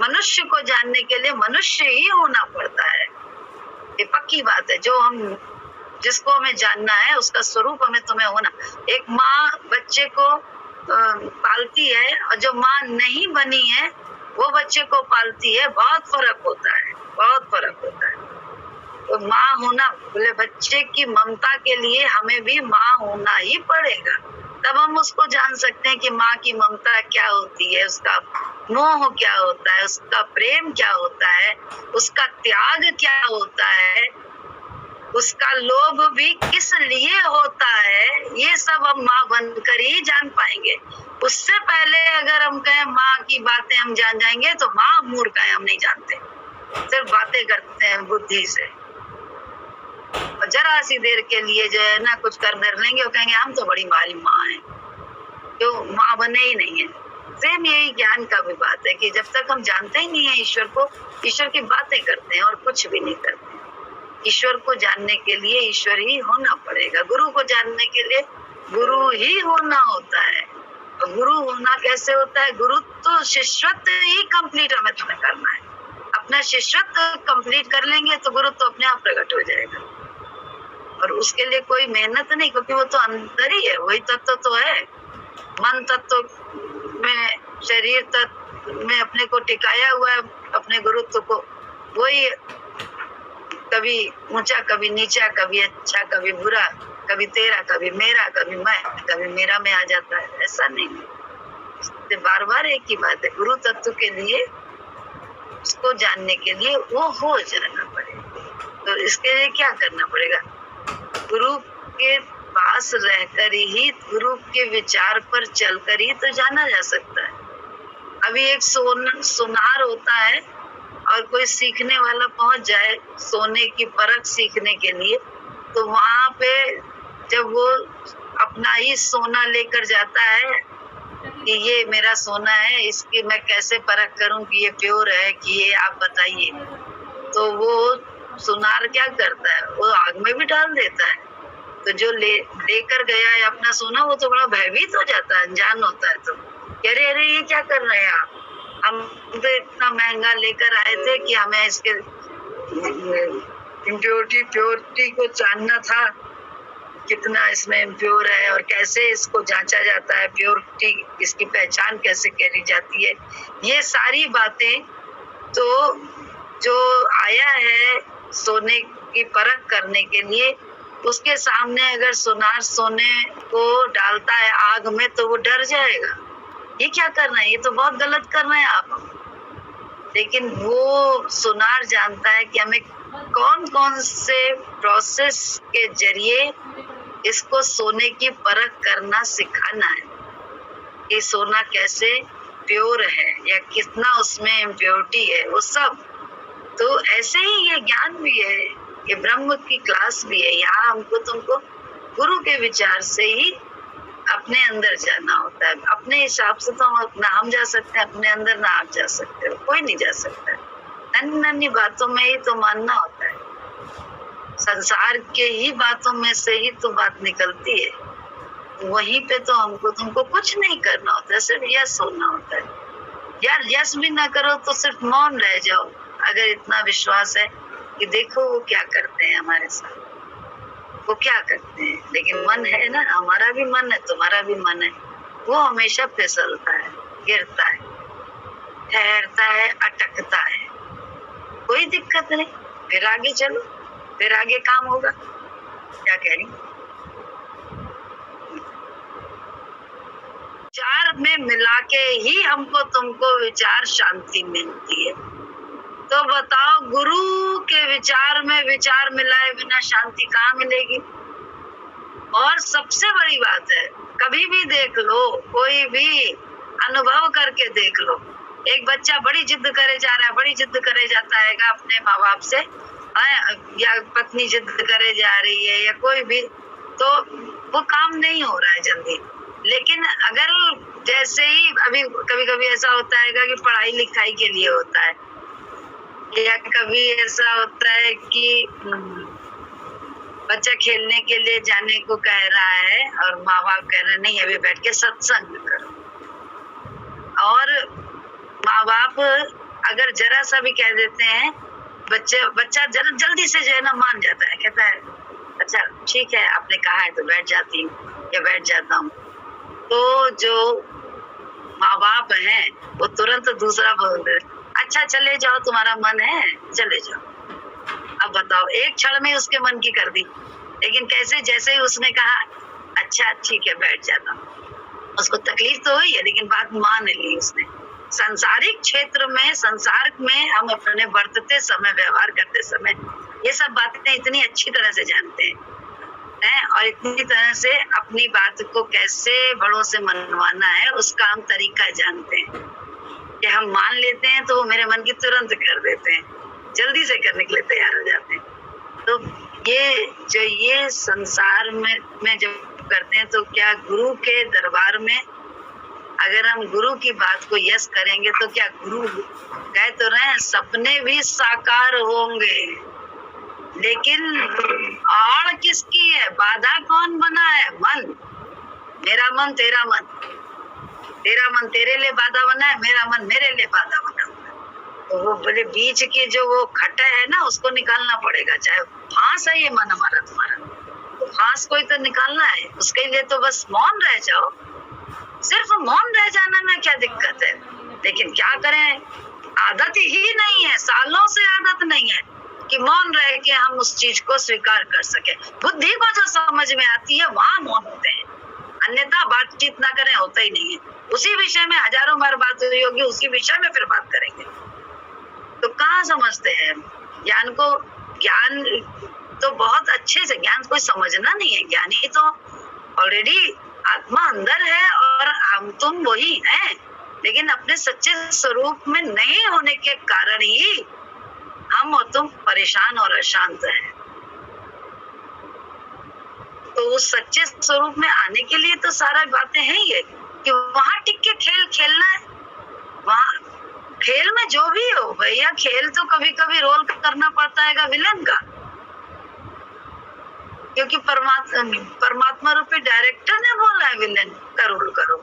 मनुष्य को जानने के लिए मनुष्य ही होना पड़ता है, ये पक्की बात है। जो हम जिसको हमें जानना है उसका स्वरूप हमें तुम्हें होना। एक माँ बच्चे को पालती है और जो माँ नहीं बनी है वो बच्चे को पालती है, बहुत फर्क होता है, बहुत फर्क होता है। तो माँ होना बोले बच्चे की ममता के लिए हमें भी माँ होना ही पड़ेगा, तब हम उसको जान सकते हैं कि माँ की ममता क्या होती है, उसका मोह क्या होता है, उसका प्रेम क्या होता है, उसका त्याग क्या होता है, उसका लोभ भी किस लिए होता है, ये सब हम माँ बनकर ही जान पाएंगे। उससे पहले अगर हम कहें माँ की बातें हम जान जाएंगे तो माँ मूर्ख है, हम नहीं जानते, सिर्फ बातें करते हैं बुद्धि से। और जरा सी देर के लिए जो है ना कुछ कर धर लेंगे और कहेंगे हम तो बड़ी भारी माँ है, जो माँ बने ही नहीं है। सेम यही ज्ञान का भी बात है कि जब तक हम जानते ही नहीं है ईश्वर को, ईश्वर की बातें करते हैं और कुछ भी नहीं करते। ईश्वर को जानने के लिए ईश्वर ही होना पड़ेगा, गुरु को जानने के लिए गुरु ही होना होता है। और गुरु होना कैसे होता है? गुरु तो शिष्यत्व ही कंप्लीट हमें तुम्हें करना है। अपना शिष्यत्व कंप्लीट कर लेंगे तो गुरु तो अपने आप प्रकट हो जाएगा, और उसके लिए कोई मेहनत नहीं, क्योंकि वो तो अंदर ही है, वही तत्व तो है। मन तत्व में, शरीर तत्व में अपने को टिकाया हुआ है, अपने गुरुत्व को। वही कभी ऊंचा कभी नीचा, कभी अच्छा कभी बुरा, कभी तेरा कभी मेरा, कभी मैं, कभी मेरा में आ जाता है, ऐसा नहीं है। बार बार एक ही बात है, गुरु तत्व के लिए, उसको जानने के लिए वो हो जाना पड़ेगा। तो इसके लिए क्या करना पड़ेगा? गुरु के पास रहकर ही, गुरु के विचार पर चलकर ही तो जाना जा सकता है। अभी एक सुनार होता है और कोई सीखने वाला पहुंच जाए सोने की परख सीखने के लिए, तो वहां पे जब वो अपना ही सोना लेकर जाता है कि ये मेरा सोना है, इसकी मैं कैसे परख करूं कि ये प्योर है कि ये आप बताइए, तो वो सुनार क्या करता है, वो आग में भी डाल देता है। तो जो लेकर गया है अपना सोना, वो तो बड़ा भयभीत हो जाता है, अनजान होता है। तो अरे अरे ये क्या कर रहे हैं आप, हम तो इतना महंगा लेकर आए थे कि हमें इसके प्योरिटी को जानना था, कितना इसमें इम्प्योर है और कैसे इसको जांचा जाता है, प्योरिटी इसकी पहचान कैसे करी जाती है। ये सारी बातें तो जो आया है सोने की परख करने के लिए, उसके सामने अगर सुनार सोने को डालता है आग में तो वो डर जाएगा, ये क्या कर रहे हैं, ये तो बहुत गलत कर रहे हैं आप। लेकिन वो सुनार जानता है कि हमें कौन कौन से प्रोसेस के जरिए इसको सोने की परख करना सिखाना है, कि सोना कैसे प्योर है या कितना उसमें इम्प्योरिटी है, वो सब। तो ऐसे ही ये ज्ञान भी है, ये ब्रह्म की क्लास भी है। यहाँ हमको तुमको गुरु के विचार से ही अपने अंदर जाना होता है। अपने हिसाब से तो ना हम जा सकते हैं अपने अंदर, ना आप जा सकते हो, कोई नहीं जा सकता। नन्ही नन्ही बातों में ही तो मानना होता है, संसार के ही बातों में से ही तो बात निकलती है। वहीं पे तो हमको तुमको कुछ नहीं करना होता है, सिर्फ यस होना होता है। यार यस भी ना करो तो सिर्फ मौन रह जाओ, अगर इतना विश्वास है कि देखो वो क्या करते हैं हमारे साथ, वो क्या करते हैं। लेकिन मन है ना, हमारा भी मन है, तुम्हारा भी मन है, वो हमेशा फिसलता है, गिरता है, ठहरता है, अटकता है। कोई दिक्कत नहीं, फिर आगे चलो, फिर आगे काम होगा। क्या कह रही? विचार में मिला के ही हमको तुमको विचार शांति मिलती है। तो बताओ, गुरु के विचार में विचार मिलाए बिना शांति कहाँ मिलेगी? और सबसे बड़ी बात है, कभी भी देख लो, कोई भी अनुभव करके देख लो, एक बच्चा बड़ी जिद करे जा रहा है, बड़ी जिद करे जाता है अपने माँ बाप से, या पत्नी जिद करे जा रही है या कोई भी, तो वो काम नहीं हो रहा है जल्दी। लेकिन अगर जैसे ही अभी कभी कभी ऐसा होता है कि पढ़ाई लिखाई के लिए होता है, या कभी ऐसा होता है कि बच्चा खेलने के लिए जाने को कह रहा है और माँ बाप कह रहे हैं नहीं अभी बैठ के सत्संग करो, और माँ बाप अगर जरा सा भी कह देते हैं, बच्चा जरा जल्दी से जो है ना मान जाता है, कहता है अच्छा ठीक है आपने कहा है तो बैठ जाती हूँ या बैठ जाता हूँ। तो जो माँ बाप हैं वो तुरंत दूसरा बोल दे, अच्छा चले जाओ तुम्हारा मन है चले जाओ। अब बताओ, एक क्षण में उसके मन की कर दी, लेकिन कैसे, जैसे ही उसने कहा अच्छा ठीक है बैठ जाता हूँ, उसको तकलीफ तो हुई है लेकिन बात मान ली उसने। सांसारिक क्षेत्र में, संसार में हम अपने बरतते समय, व्यवहार करते समय ये सब बातें इतनी अच्छी तरह से जानते हैं और इतनी तरह से अपनी बात को कैसे बड़ों से मनवाना है उसका हम तरीका जानते हैं कि हम मान लेते हैं तो वो मेरे मन की तुरंत कर देते हैं, जल्दी से करने के लिए तैयार हो जाते हैं। तो ये संसार में जब करते हैं तो क्या गुरु के दरबार में अगर हम गुरु की बात को यस करेंगे तो क्या गुरु कह तो रहे हैं सपने भी साकार होंगे, लेकिन आड़ किसकी है, बाधा कौन बना है, मन। मेरा मन तेरा मन, तेरा मन तेरे लिए बाधा बना है, मेरा मन मेरे लिए बाधा बना हुआ है। तो वो बोले बीच की जो वो खटा है ना उसको निकालना पड़ेगा, चाहे फांस है ये मन हमारा तुम्हारा, तो फांस को ही तो निकालना है, उसके लिए तो बस मौन रह जाओ। सिर्फ मौन रह जाने में क्या दिक्कत है, लेकिन क्या करें, आदत ही नहीं है, सालों से आदत नहीं है कि मौन रह के हम उस चीज को स्वीकार कर सके। बुद्धि को जो समझ में आती है वहां मौन होते हैं, अन्यथा बातचीत ना करें होता ही नहीं है। उसी विषय में हजारों बार बात हुई होगी, उसी विषय में फिर बात करेंगे, तो कहाँ समझते हैं ज्ञान को। ज्ञान तो बहुत अच्छे से, ज्ञान कोई समझना नहीं है, ज्ञानी तो ऑलरेडी आत्मा अंदर है और हम तुम वही हैं, लेकिन अपने सच्चे स्वरूप में नहीं होने के कारण ही हम और तुम परेशान और अशांत हैं। तो उस सच्चे स्वरूप में आने के लिए तो सारा बातें हैं ये कि वहां टिक के खेल खेलना है। वहां खेल में जो भी हो भैया, खेल तो कभी कभी रोल करना पड़ता है विलन का, क्योंकि परमात्मा रूपी डायरेक्टर ने बोला है विलन का रोल करो,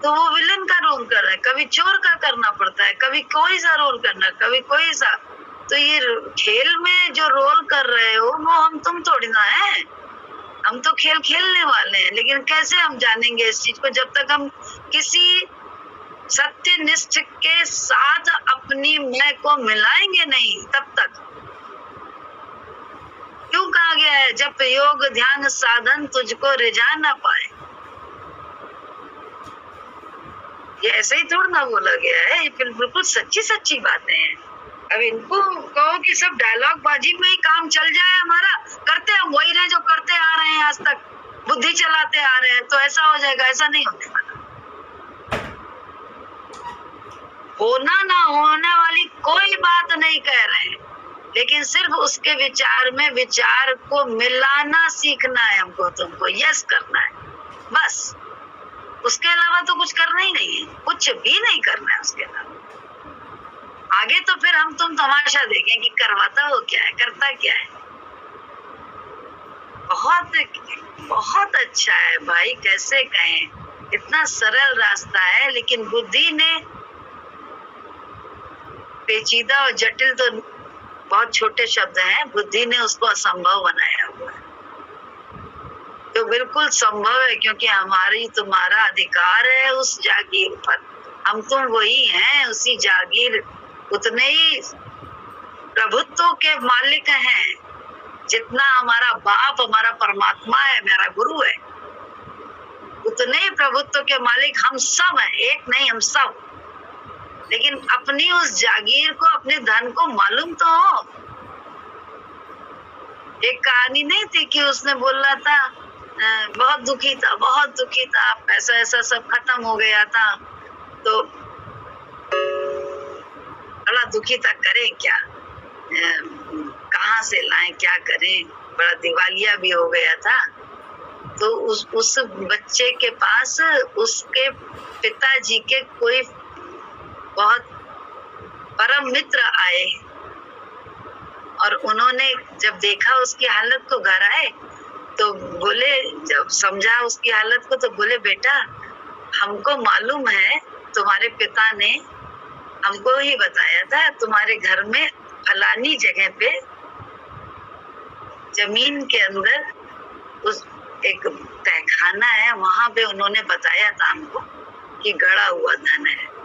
तो वो विलन का रोल कर रहा है। कभी चोर का करना पड़ता है, कभी कोई सा रोल करना, कभी कोई सा। तो ये खेल में जो रोल कर रहे हो वो हम तुम थोड़ी ना है, हम तो खेल खेलने वाले हैं। लेकिन कैसे हम जानेंगे इस चीज को, जब तक हम किसी सत्यनिष्ठ के साथ अपनी मैं को मिलाएंगे नहीं, तब तक। क्यों कहा गया है जब योग ध्यान साधन तुझको रिझा ना पाए, ये ऐसे ही थोड़ा ना बोला गया है, ये बिल्कुल सच्ची सच्ची बातें हैं। अब इनको कहो कि सब डायलॉग बाजी में ही काम चल जाए हमारा, करते हम वही रहे जो करते आ रहे हैं आज तक, बुद्धि चलाते आ रहे हैं, तो ऐसा हो जाएगा। ऐसा नहीं होने वाला। होना ना होने वाली कोई बात नहीं कह रहे हैं, लेकिन सिर्फ उसके विचार में विचार को मिलाना सीखना है हमको, तुमको यस करना है बस। उसके अलावा तो कुछ करना ही नहीं है, कुछ भी नहीं करना है उसके अलावा। आगे तो फिर हम तुम तमाशा देखें कि करवाता वो क्या है, करता क्या है। बहुत बहुत अच्छा है भाई, कैसे कहें, इतना सरल रास्ता है, लेकिन बुद्धि ने पेचीदा और जटिल तो बहुत छोटे शब्द हैं, बुद्धि ने उसको असंभव बनाया हुआ है। तो बिल्कुल संभव है, क्योंकि हमारी तुम्हारा अधिकार है उस जागीर पर, हम तुम वही हैं, उसी जागीर उतने ही प्रभुत्व के मालिक हैं जितना हमारा बाप, हमारा परमात्मा है, मेरा गुरु है, उतने ही प्रभुत्व के मालिक हम सब हैं, एक नहीं हम सब। लेकिन अपनी उस जागीर को, अपने धन को मालूम तो हो। एक कहानी नहीं थी कि उसने बोला था बहुत दुखी था, बहुत दुखी था, पैसा ऐसा सब खत्म हो गया था, तो बड़ा दुखी था, करें क्या, कहाँ से लाएं, क्या करें, बड़ा दिवालिया भी हो गया था। तो उस बच्चे के पास उसके पिताजी के कोई बहुत परम मित्र आए और उन्होंने जब देखा उसकी हालत को, घर आए तो बोले, जब समझा उसकी हालत को तो बोले, बेटा हमको मालूम है तुम्हारे पिता ने हमको ही बताया था तुम्हारे घर में फलानी जगह पे जमीन के अंदर उस एक तहखाना है, वहां पे उन्होंने बताया था हमको कि गड़ा हुआ धन है।